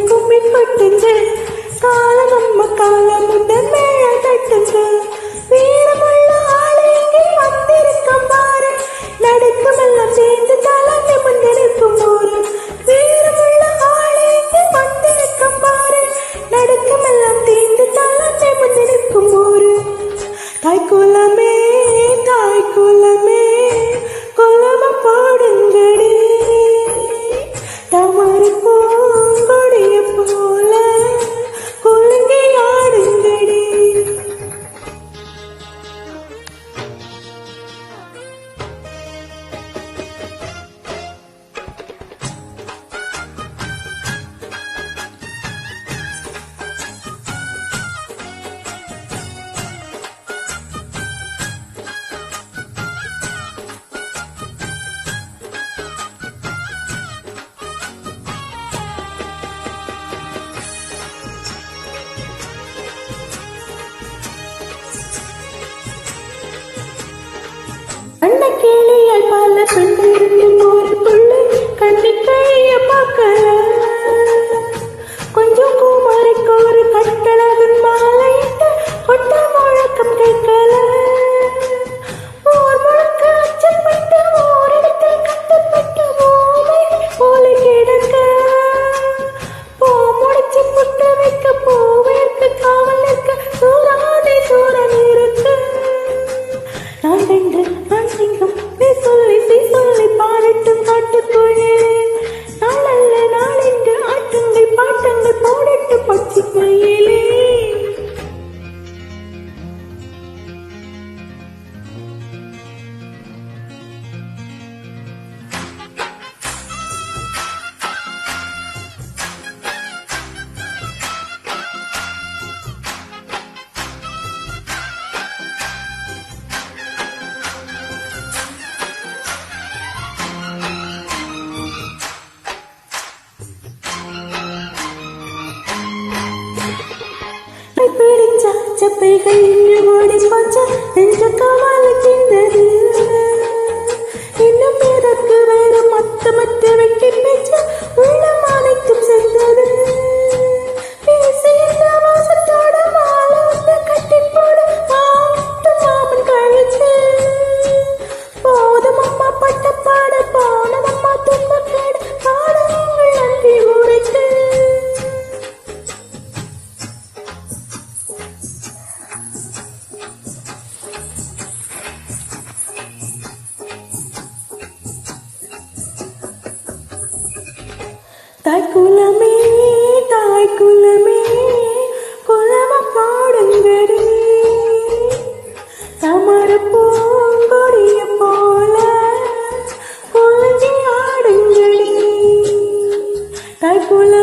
கும்மி கொட்டுங்க, காலமம்ம காலமுண்ட மேல தட்டுங்க. வீரமுள்ள ஆளு இங்கே வந்திருக்கும் பாரு, நடுக்கமெல்லாம் சேர்ந்து தலை நிமிர்ந்திருக்கும் போரு. வீரமுள்ள ஆளு இங்கே வந்திருக்கும் பாரு, நடுக்கமெல்லாம் தீர்ந்து தலை நிமிர்ந்திருக்கும் போரு. தாய்க்குலமே தாய்க்குலமே குலவ போடுங்கடி, தமறு பூங்கொடிய போல குலுங்கி ஆடுங்கடி. அன்னக்கிளியால் பல பெண்ணிருக்கும் ஒரு புள்ளு கண்ணிக்கைய பார்க்கல, கொஞ்சம் குமாரிக்கு ஒரு கட்டழகன் மாலையிட்டு கொட்ட முழக்கம் கேட்கல. ஓர் முழக்க அச்சப்பட்டு ஓரிடத்தில் கட்டப்பட்டு ஓமை போல கிடக்க, பூ முடிச்சு புட்டு வைக்க பூவேற்கு காவல் நிற்க சூராதே சூரன் இருக்கு. நான் வென்று நான் சிங்கம் நீ சொல்லி பாடட்டும் காட்டுக்குள்ளே, நாளல்ல நாளென்று ஆட்டங்கள் பாட்டங்கள் போடட்டு பச்சை மயிலே. பிடிச்சா சப்பைகள் ஓடி போச்சா என்று காவாலி தீர்ந்தது. இன்னும் எதற்கு வேறு மொத்த வெட்டி பேச்சா உள்ளம் அனைத்தும் சென்றது. பேசி இந்த வாசத்தோட மாலை வந்து கட்டி போட மாட்டு மாமன் கழிச்சு, போதும் அம்மா பட்ட பாட போனதம்மா துன்ப கேடு பாடங்கள் நன்றி உரைத்து. தாய்க்குலமே தாய்க்குலமே குலவ பாடுங்கடி, தமறு பூங்கொடிய போல குலுங்கி ஆடுங்கடி. தாய்க்குல